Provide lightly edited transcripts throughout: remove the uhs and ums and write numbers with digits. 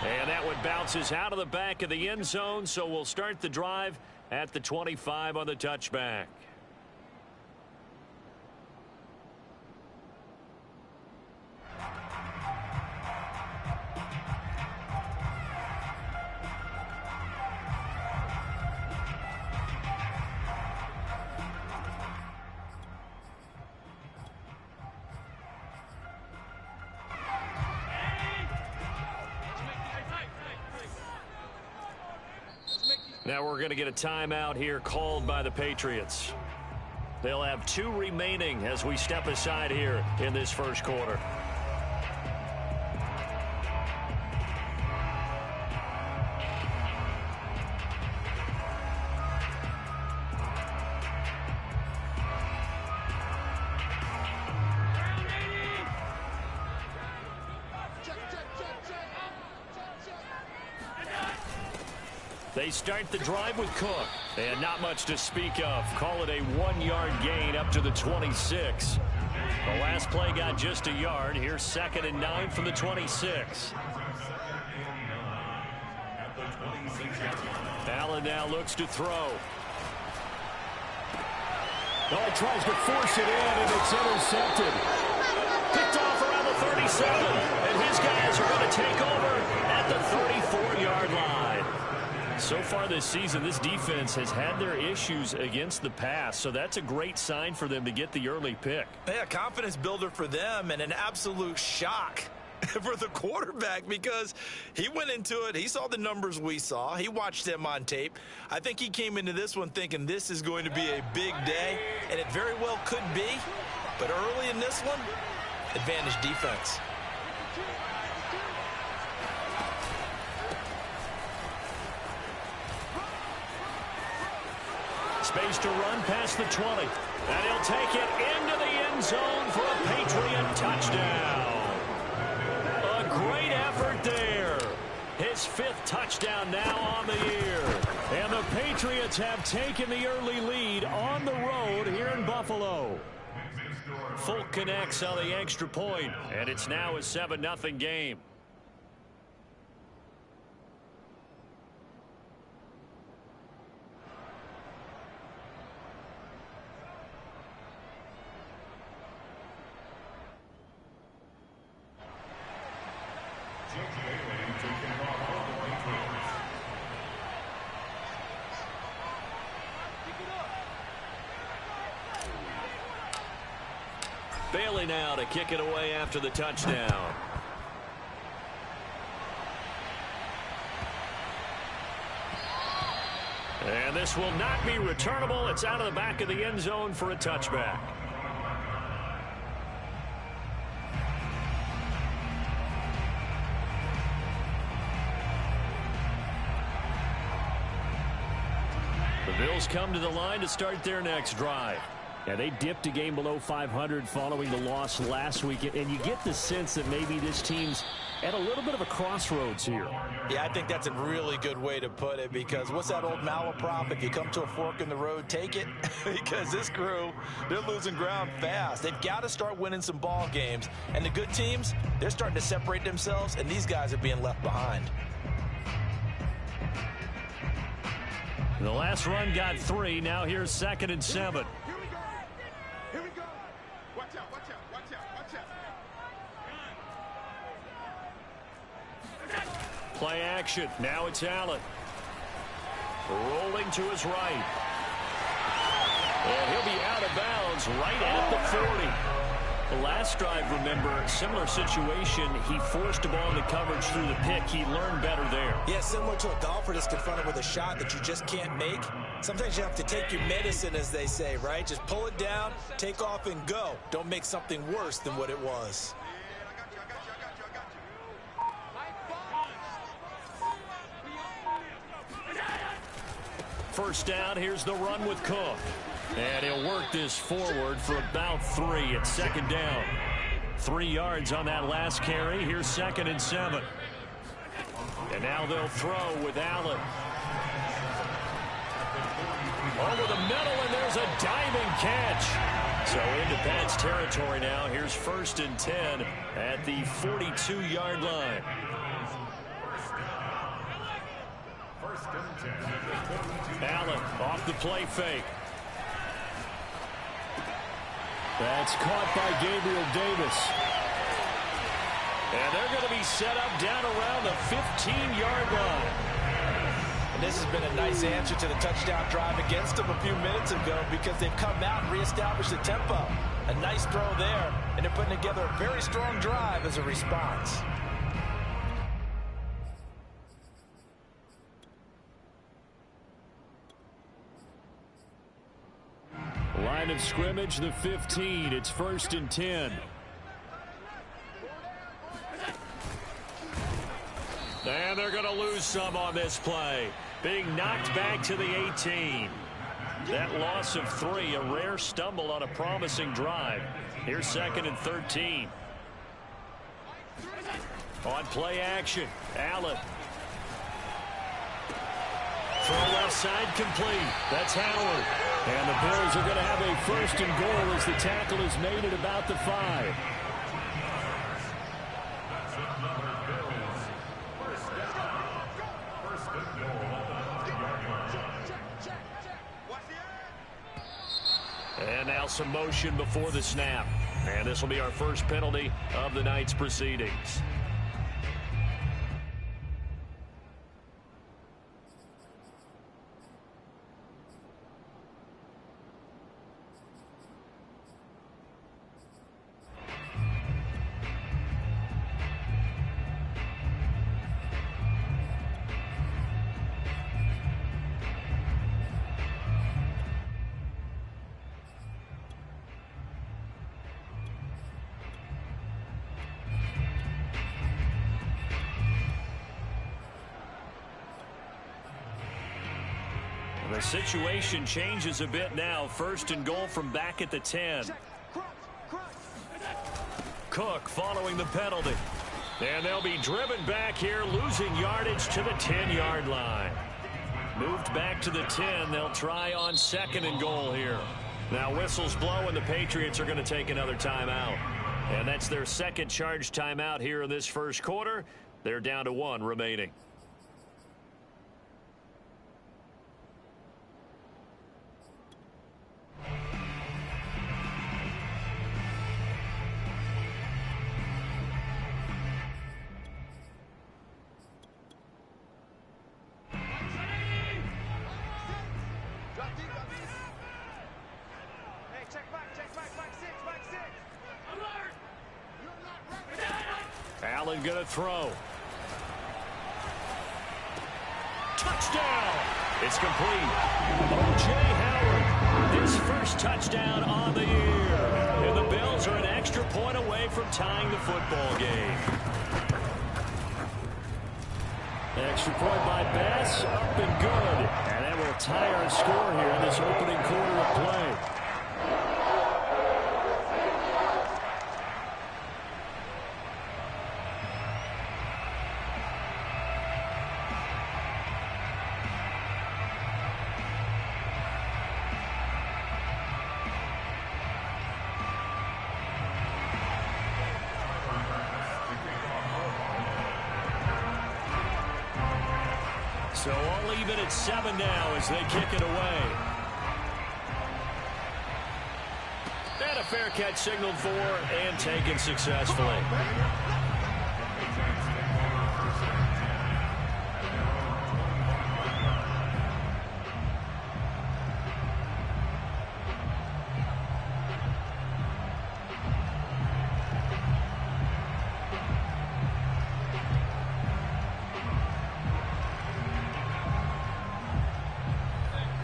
And that one bounces out of the back of the end zone, so we'll start the drive at the 25 on the touchback. Now we're going to get a timeout here called by the Patriots. They'll have 2 remaining as we step aside here in this first quarter. They start the drive with Cook, and not much to speak of. Call it a 1-yard gain up to the 26. The last play got just a yard. Here's 2nd and 9 from the 26. Allen now looks to throw. Oh, he tries to force it in, and it's intercepted. Picked off around the 37, and his guys are going to take over at the 34-yard line. So far this season, this defense has had their issues against the pass, so that's a great sign for them to get the early pick. Yeah, confidence builder for them, and an absolute shock for the quarterback because he went into it. He saw the numbers we saw. He watched them on tape. I think he came into this one thinking this is going to be a big day, and it very well could be. But early in this one, advantage defense. Space to run past the 20. And he'll take it into the end zone for a Patriot touchdown. A great effort there. His 5th touchdown now on the year. And the Patriots have taken the early lead on the road here in Buffalo. Folk connects on the extra point, and it's now a 7-0 game. Bailey now to kick it away after the touchdown. And this will not be returnable. It's out of the back of the end zone for a touchback. The Bills come to the line to start their next drive. Yeah, they dipped a game below 500 following the loss last week, and you get the sense that maybe this team's at a little bit of a crossroads here. Yeah, I think that's a really good way to put it because what's that old malaprop? If you come to a fork in the road, take it. Because this crew, they're losing ground fast. They've got to start winning some ball games. And the good teams, they're starting to separate themselves, and these guys are being left behind. The last run got 3. Now here's 2nd and 7. Here we go. Watch out, watch out, watch out, watch out. Play action. Now it's Allen. Rolling to his right. And he'll be out of bounds right at the 40. The last drive, remember, similar situation. He forced a ball into coverage through the pick. He learned better there. Yeah, similar to a golfer that's confronted with a shot that you just can't make. Sometimes you have to take your medicine, as they say, right? Just pull it down, take off, and go. Don't make something worse than what it was. First down, here's the run with Cook. And he'll work this forward for about 3. It's 2nd down. 3 yards on that last carry. Here's 2nd and 7. And now they'll throw with Allen. Over the middle, and there's a diving catch. So into Pats territory now. Here's 1st and 10 at the 42-yard line. Off the play fake. That's caught by Gabriel Davis. And they're going to be set up down around the 15-yard line. And this has been a nice answer to the touchdown drive against them a few minutes ago because they've come out and reestablished the tempo. A nice throw there, and they're putting together a very strong drive as a response. Line of scrimmage, the 15. It's 1st and 10. And they're going to lose some on this play. Being knocked back to the 18. That loss of 3, a rare stumble on a promising drive. Here's 2nd and 13. On play action, Allen. Throw left side complete. That's Howard. And the Bills are going to have a 1st and goal as the tackle is made at about the 5. And now some motion before the snap. And this will be our first penalty of the night's proceedings. The situation changes a bit now. 1st and goal from back at the 10. Cook following the penalty. And they'll be driven back here, losing yardage to the 10-yard line. Moved back to the 10. They'll try on 2nd and goal here. Now whistles blow and the Patriots are going to take another timeout. And that's their 2nd charge timeout here in this 1st quarter. They're down to 1 remaining. Allen going to throw. Touchdown! It's complete. O.J. Howard, his first touchdown on the year. And the Bills are an extra point away from tying the football game. Extra point by Bass, up and good. And that will tie our score here in this opening quarter of play. So all even at 7 now as they kick it away. And a fair catch signaled for and taken successfully.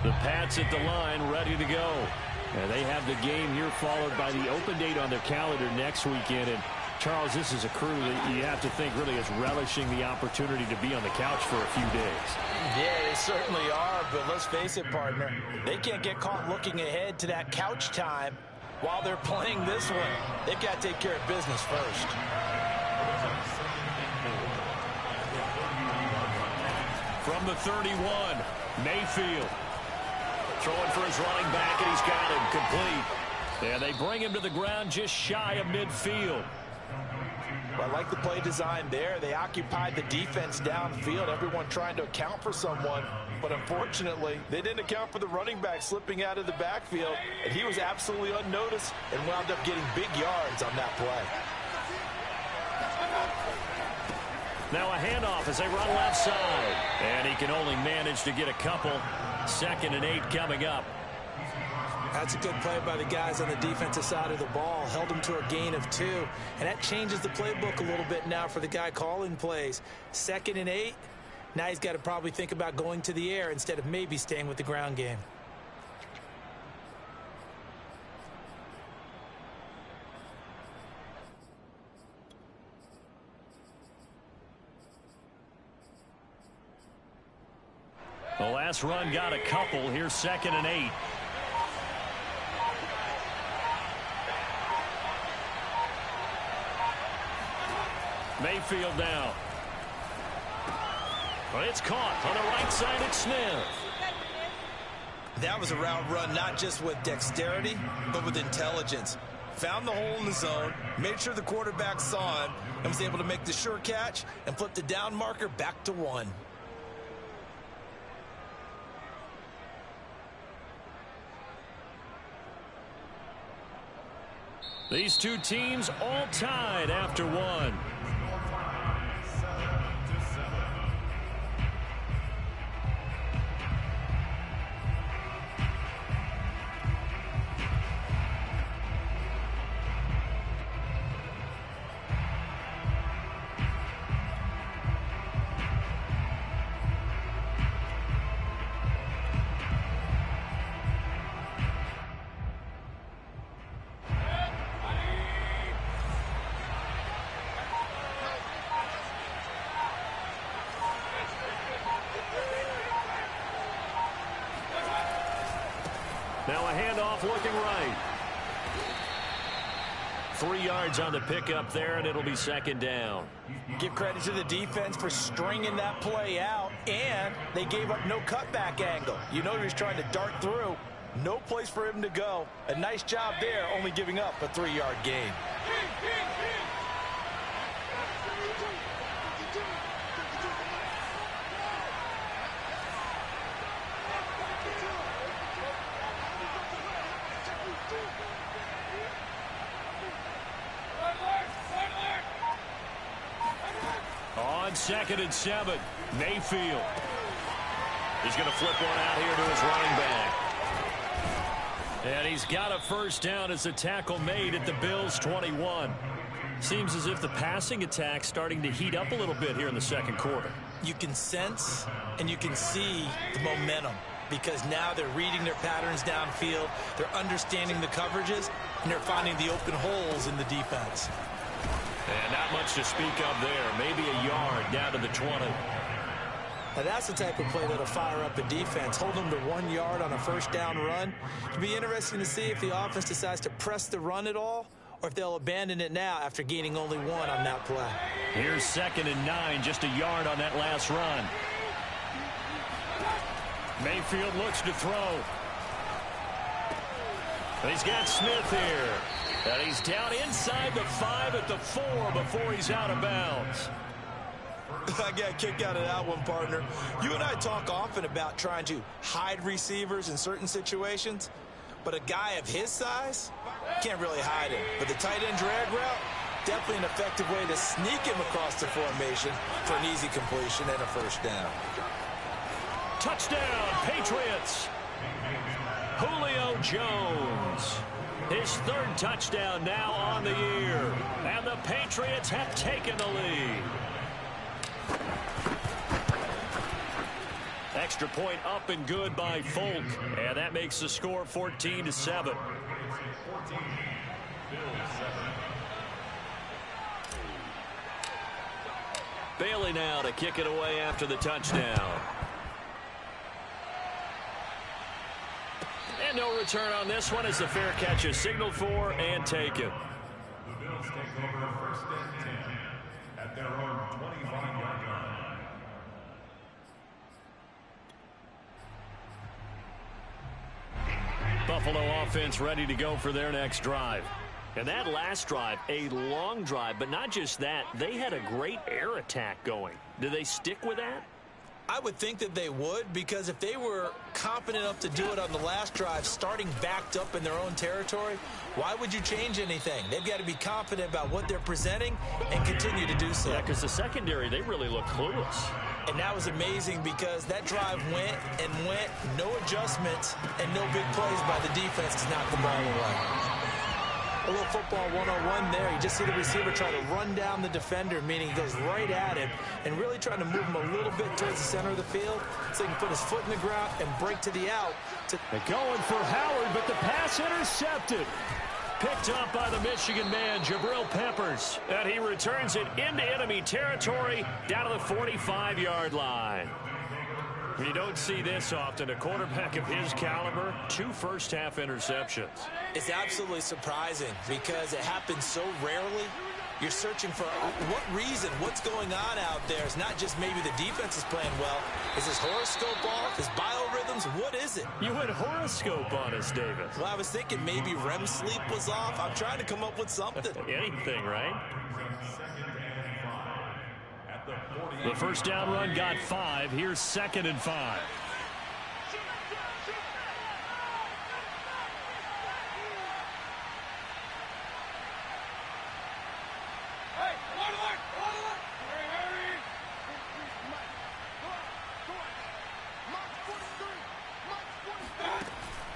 The Pats at the line, ready to go. And they have the game here followed by the open date on their calendar next weekend. And, Charles, this is a crew that you have to think really is relishing the opportunity to be on the couch for a few days. Yeah, they certainly are, but let's face it, partner. They can't get caught looking ahead to that couch time while they're playing this one. They've got to take care of business first. From the 31, Mayfield. Throwing for his running back, and he's got him complete. And they bring him to the ground just shy of midfield. Well, I like the play design there. They occupied the defense downfield, everyone trying to account for someone. But unfortunately, they didn't account for the running back slipping out of the backfield, and he was absolutely unnoticed and wound up getting big yards on that play. Now a handoff as they run left side. And he can only manage to get a couple. 2nd and 8 coming up. That's a good play by the guys on the defensive side of the ball. Held him to a gain of 2. And that changes the playbook a little bit now for the guy calling plays. 2nd and 8. Now he's got to probably think about going to the air instead of maybe staying with the ground game. The last run got a couple. Here's 2nd and 8. Mayfield now. But it's caught on the right side. It's Smith. That was a route run not just with dexterity, but with intelligence. Found the hole in the zone, made sure the quarterback saw him, and was able to make the sure catch and flip the down marker back to 1. These two teams all tied after 1. Now a handoff looking right. 3 yards on the pickup there, and it'll be 2nd down. Give credit to the defense for stringing that play out, and they gave up no cutback angle. You know he was trying to dart through. No place for him to go. A nice job there, only giving up a 3-yard gain. On 2nd and 7, Mayfield. He's going to flip one out here to his running back. And he's got a first down as a tackle made at the Bills' 21. Seems as if the passing attack's starting to heat up a little bit here in the 2nd quarter. You can sense and you can see the momentum because now they're reading their patterns downfield, they're understanding the coverages, and they're finding the open holes in the defense. And not much to speak of there. Maybe a yard down to the 20. Now that's the type of play that'll fire up the defense. Hold them to 1 yard on a first down run. It'll be interesting to see if the offense decides to press the run at all or if they'll abandon it now after gaining only 1 on that play. Here's 2nd and 9, just a yard on that last run. Mayfield looks to throw. He's got Smith here. And he's down inside the 5 at the 4 before he's out of bounds. I got a kick out of that one, partner. You and I talk often about trying to hide receivers in certain situations, but a guy of his size can't really hide him. But the tight end drag route, definitely an effective way to sneak him across the formation for an easy completion and a first down. Touchdown, Patriots. Julio Jones. His 3rd touchdown now on the year. And the Patriots have taken the lead. Extra point up and good by Folk. And that makes the score 14-7. Bailey now to kick it away after the touchdown. And no return on this one as the fair catch is signaled for and taken. The Bills take over 1st and 10 at their own 25-yard line. Buffalo offense ready to go for their next drive. And that last drive, a long drive, but not just that, they had a great air attack going. Do they stick with that? I would think that they would, because if they were confident enough to do it on the last drive, starting backed up in their own territory, why would you change anything? They've got to be confident about what they're presenting and continue to do so. Yeah, because the secondary, they really look clueless. And that was amazing because that drive went and went, no adjustments, and no big plays by the defense to knock the ball away. A little football 101 there. You just see the receiver try to run down the defender, meaning he goes right at him and really trying to move him a little bit towards the center of the field so he can put his foot in the ground and break to the out. They're going for Howard, but the pass intercepted. Picked up by the Michigan man, Jabril Peppers. And he returns it into enemy territory down to the 45-yard line. You don't see this often. A quarterback of his caliber, 2 first-half interceptions. It's absolutely surprising because it happens so rarely. You're searching for what reason, what's going on out there. It's not just maybe the defense is playing well. Is his horoscope off? His biorhythms? What is it? You went horoscope on us, Davis. Well, I was thinking maybe REM sleep was off. I'm trying to come up with something. Anything, right? The first down run got 5. Here's 2nd and 5.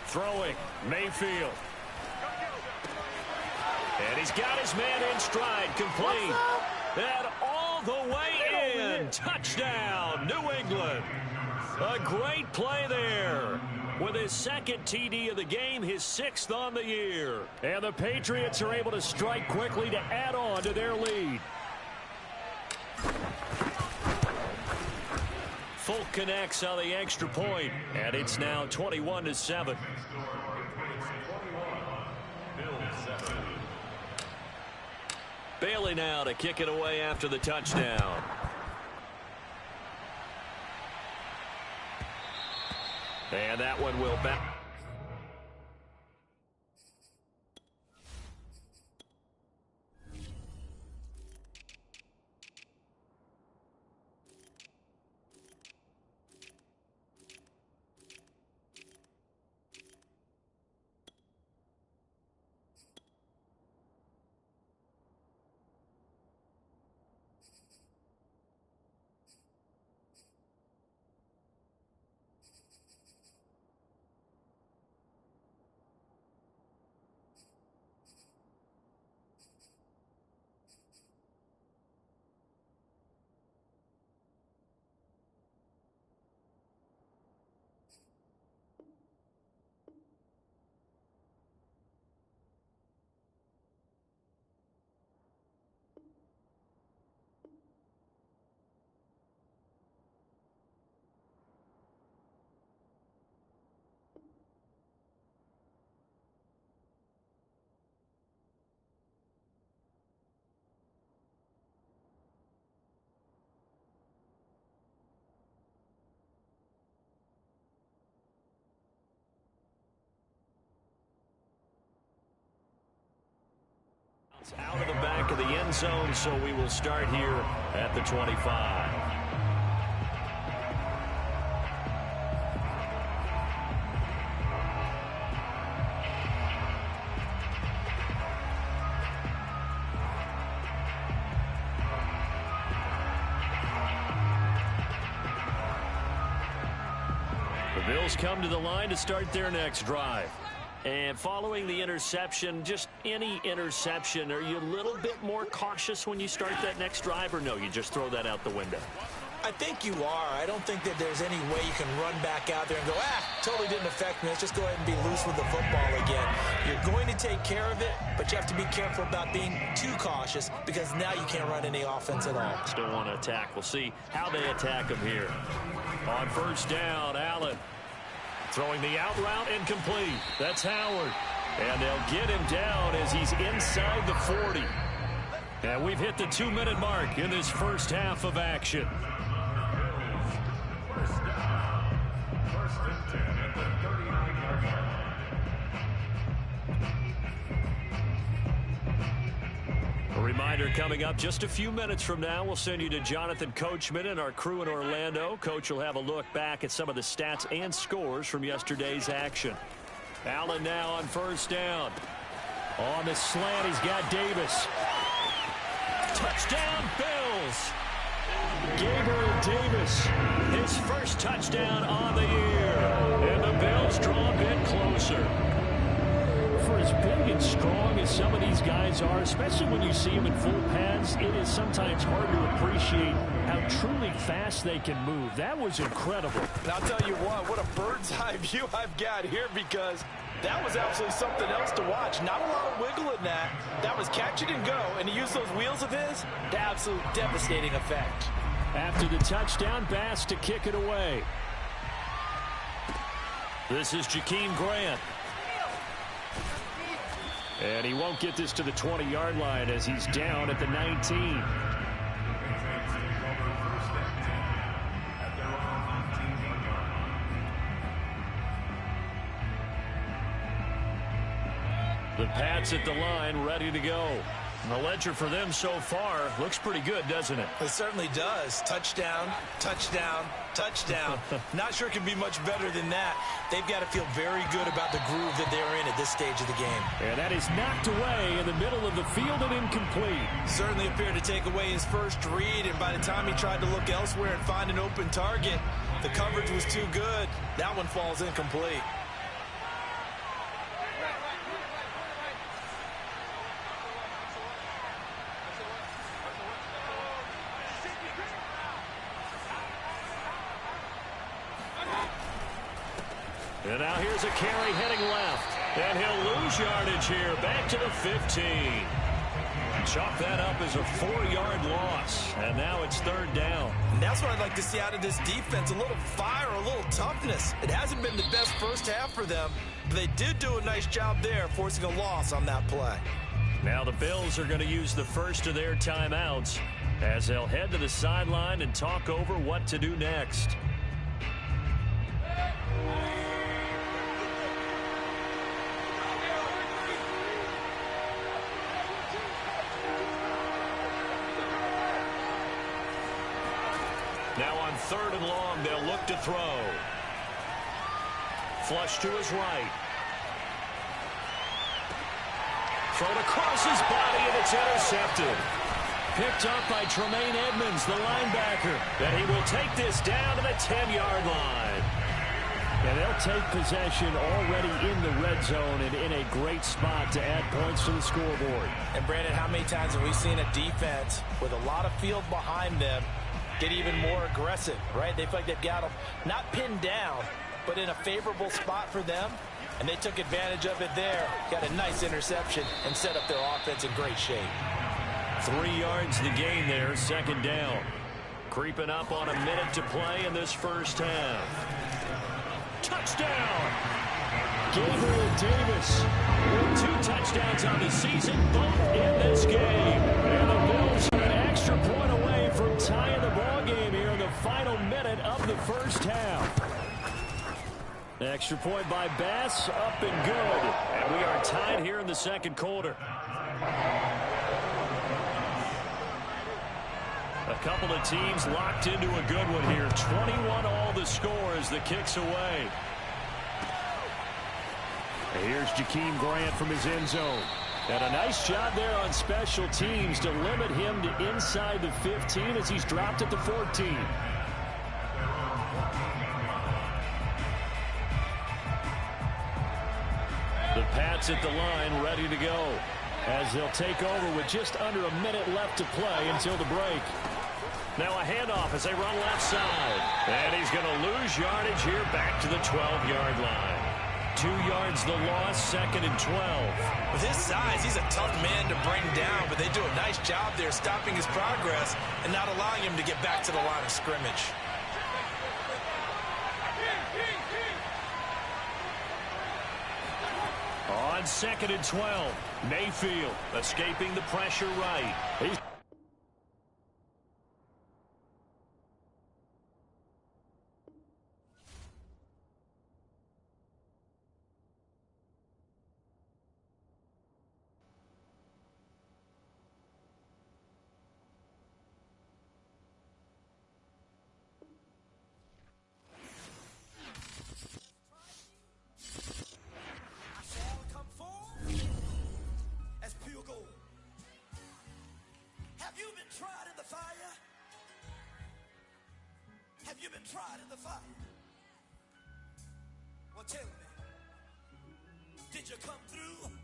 Throwing, Mayfield. And he's got his man in stride, complete. And all the way in. Touchdown, New England. A great play there. With his 2nd TD of the game, his 6th on the year. And the Patriots are able to strike quickly to add on to their lead. Folk connects on the extra point, and it's now 21-7. Bailey now to kick it away after the touchdown. And that one will back. Out of the back of the end zone, so we will start here at the 25. The Bills come to the line to start their next drive. And following the interception, just any interception, are you a little bit more cautious when you start that next drive, or no, you just throw that out the window? I think you are. I don't think that there's any way you can run back out there and go, totally didn't affect me. Let's just go ahead and be loose with the football again. You're going to take care of it, but you have to be careful about being too cautious because now you can't run any offense at all. Still want to attack. We'll see how they attack him here. On first down, Allen. Throwing the out route incomplete. That's Howard. And they'll get him down as he's inside the 40. And we've hit the 2-minute mark in this first half of action. First and 10 at the 39-yard line. Reminder coming up just a few minutes from now. We'll send you to Jonathan Coachman and our crew in Orlando. Coach will have a look back at some of the stats and scores from yesterday's action. Allen now on first down. On the slant, he's got Davis. Touchdown, Bills. Gabriel Davis, his first touchdown on the year. And the Bills draw a bit closer. For as big and strong as some of these guys are, especially when you see them in full pads, it is sometimes hard to appreciate how truly fast they can move. That was incredible. And I'll tell you what a bird's eye view I've got here, because that was absolutely something else to watch. Not a lot of wiggle in that. That was catch it and go, and he used those wheels of his to absolute devastating effect. After the touchdown, Bass to kick it away. This is Jakeem Grant. And he won't get this to the 20-yard line as he's down at the 19. The Pats at the line, ready to go. The ledger for them so far looks pretty good, doesn't it? It certainly does. Touchdown, touchdown, touchdown. Not sure it can be much better than that. They've got to feel very good about the groove that they're in at this stage of the game. And that is knocked away in the middle of the field and incomplete. Certainly appeared to take away his first read, and by the time he tried to look elsewhere and find an open target, the coverage was too good. That one falls incomplete. And now here's a carry heading left. And he'll lose yardage here. Back to the 15. Chalk that up as a 4-yard loss. And now it's third down. And that's what I'd like to see out of this defense. A little fire, a little toughness. It hasn't been the best first half for them, but they did do a nice job there, forcing a loss on that play. Now the Bills are going to use the first of their timeouts as they'll head to the sideline and talk over what to do next. Now on third and long, they'll look to throw. Flush to his right. Thrown across his body, and it's intercepted. Picked up by Tremaine Edmonds, the linebacker. And he will take this down to the 10-yard line. And they'll take possession already in the red zone and in a great spot to add points to the scoreboard. And Brandon, how many times have we seen a defense with a lot of field behind them get even more aggressive, right? They feel like they've got them not pinned down, but in a favorable spot for them, and they took advantage of it there. Got a nice interception and set up their offense in great shape. 3 yards the gain there, second down. Creeping up on a minute to play in this first half. Touchdown! Gabriel Davis with 2 touchdowns on the season, both in this game. And the Bills are an extra point away from tying the ball game here in the final minute of the first half. Extra point by Bass, up and good. And we are tied here in the second quarter. A couple of teams locked into a good one here. 21 all the score as the kick's away. And here's Jakeem Grant from his end zone. And a nice job there on special teams to limit him to inside the 15 as he's dropped at the 14. The Pats at the line ready to go as they'll take over with just under a minute left to play until the break. Now a handoff as they run left side. And he's going to lose yardage here back to the 12-yard line. 2 yards the loss, second and 12. With his size, he's a tough man to bring down, but they do a nice job there stopping his progress and not allowing him to get back to the line of scrimmage. On second and 12, Mayfield escaping the pressure right. He's been tried in the fire. Well, tell me, did you come through?